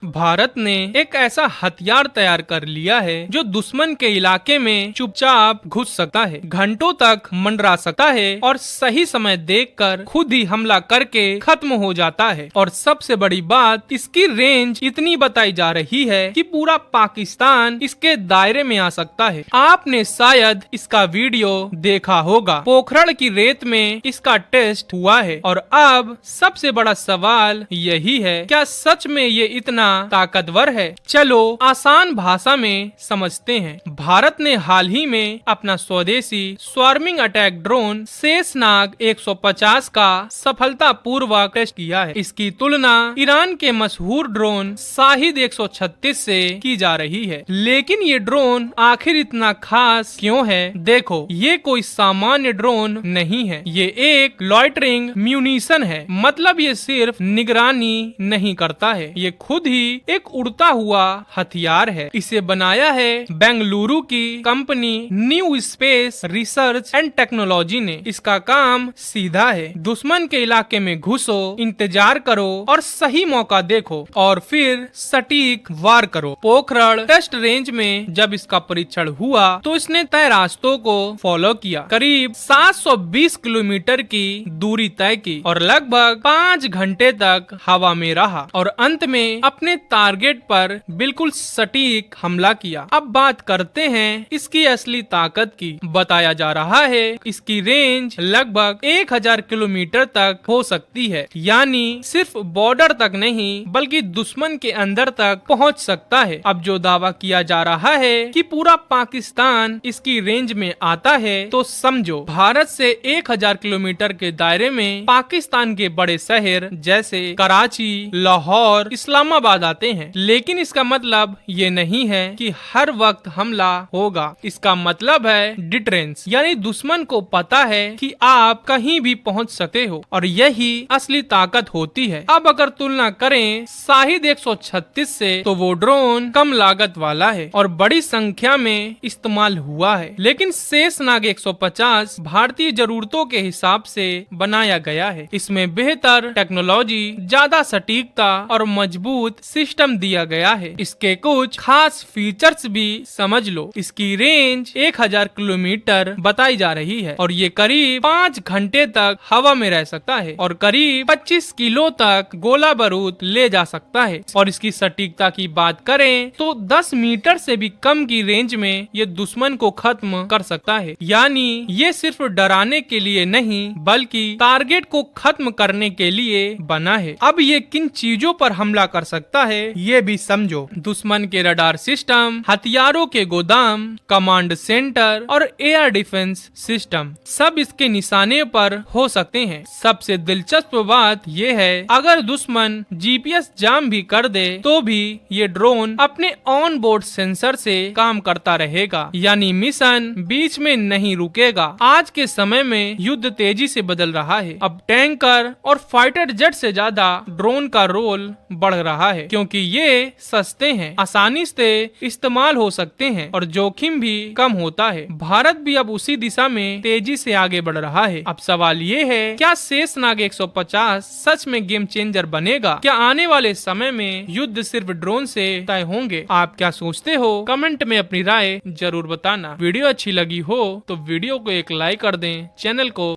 भारत ने एक ऐसा हथियार तैयार कर लिया है जो दुश्मन के इलाके में चुपचाप घुस सकता है, घंटों तक मंडरा सकता है और सही समय देखकर खुद ही हमला करके खत्म हो जाता है। और सबसे बड़ी बात, इसकी रेंज इतनी बताई जा रही है कि पूरा पाकिस्तान इसके दायरे में आ सकता है। आपने शायद इसका वीडियो देखा होगा। पोखरण की रेत में इसका टेस्ट हुआ है और अब सबसे बड़ा सवाल यही है, क्या सच में ये इतना ताकतवर है? चलो आसान भाषा में समझते हैं। भारत ने हाल ही में अपना स्वदेशी स्वार्मिंग अटैक ड्रोन शेषनाग 150 का सफलतापूर्वक टेस्ट किया है। इसकी तुलना ईरान के मशहूर ड्रोन शाहिद 136 से की जा रही है। लेकिन ये ड्रोन आखिर इतना खास क्यों है? देखो, ये कोई सामान्य ड्रोन नहीं है, ये एक लॉइटरिंग म्यूनिशन है। मतलब ये सिर्फ निगरानी नहीं करता है, ये खुद ही एक उड़ता हुआ हथियार है। इसे बनाया है बेंगलुरु की company new space research and technology ने। इसका काम सीधा है, दुश्मन के इलाके में घुसो, इंतजार करो और सही मौका देखो और फिर सटीक वार करो। पोखरण टेस्ट रेंज में जब इसका परीक्षण हुआ तो इसने तय रास्तों को फॉलो किया, करीब 720 किलोमीटर की दूरी तय की और लगभग 5 घंटे तक हवा में रहा और अंत में अपने टारगेट पर बिल्कुल सटीक हमला किया। अब बात करते हैं इसकी असली ताकत की। बताया जा रहा है इसकी रेंज लगभग 1000 किलोमीटर तक हो सकती है, यानी सिर्फ बॉर्डर तक नहीं बल्कि दुश्मन के अंदर तक पहुंच सकता है। अब जो दावा किया जा रहा है कि पूरा पाकिस्तान इसकी रेंज में आता है, तो समझो भारत से 1000 किलोमीटर के दायरे में पाकिस्तान के बड़े शहर जैसे कराची, लाहौर, इस्लामाबाद आते हैं। लेकिन इसका मतलब ये नहीं है कि हर वक्त हमला होगा। इसका मतलब है डिटरेंस, यानी दुश्मन को पता है कि आप कहीं भी पहुंच सकते हो और यही असली ताकत होती है। अब अगर तुलना करें शाहिद 136 से, तो वो ड्रोन कम लागत वाला है और बड़ी संख्या में इस्तेमाल हुआ है। लेकिन शेषनाग 150 भारतीय जरूरतों के हिसाब से बनाया गया है। इसमें बेहतर टेक्नोलॉजी, ज्यादा सटीकता और मजबूत सिस्टम दिया गया है। इसके कुछ खास फीचर्स भी समझ लो। इसकी रेंज 1000 किलोमीटर बताई जा रही है और ये करीब 5 घंटे तक हवा में रह सकता है और करीब 25 किलो तक गोला बारूद ले जा सकता है। और इसकी सटीकता की बात करें तो 10 मीटर से भी कम की रेंज में ये दुश्मन को खत्म कर सकता है। यानी ये सिर्फ डराने के लिए नहीं बल्कि टारगेट को खत्म करने के लिए बना है। अब ये किन चीजों पर हमला कर सकता है ये भी समझो। दुश्मन के रडार सिस्टम, हथियारों के गोदाम, कमांड सेंटर और एयर डिफेंस सिस्टम सब इसके निशाने पर हो सकते हैं। सबसे दिलचस्प बात ये है, अगर दुश्मन जीपीएस जाम भी कर दे तो भी ये ड्रोन अपने ऑन बोर्ड सेंसर से काम करता रहेगा, यानी मिशन बीच में नहीं रुकेगा। आज के समय में युद्ध तेजी से बदल रहा है। अब टैंकर और फाइटर जेट से ज्यादा ड्रोन का रोल बढ़ रहा है, क्योंकि ये सस्ते हैं, आसानी से इस्तेमाल हो सकते हैं और जोखिम भी कम होता है। भारत भी अब उसी दिशा में तेजी से आगे बढ़ रहा है। अब सवाल ये है, क्या शेषनाग 150 सच में गेम चेंजर बनेगा? क्या आने वाले समय में युद्ध सिर्फ ड्रोन से तय होंगे? आप क्या सोचते हो? कमेंट में अपनी राय जरूर बताना। वीडियो अच्छी लगी हो तो वीडियो को एक लाइक कर दें, चैनल को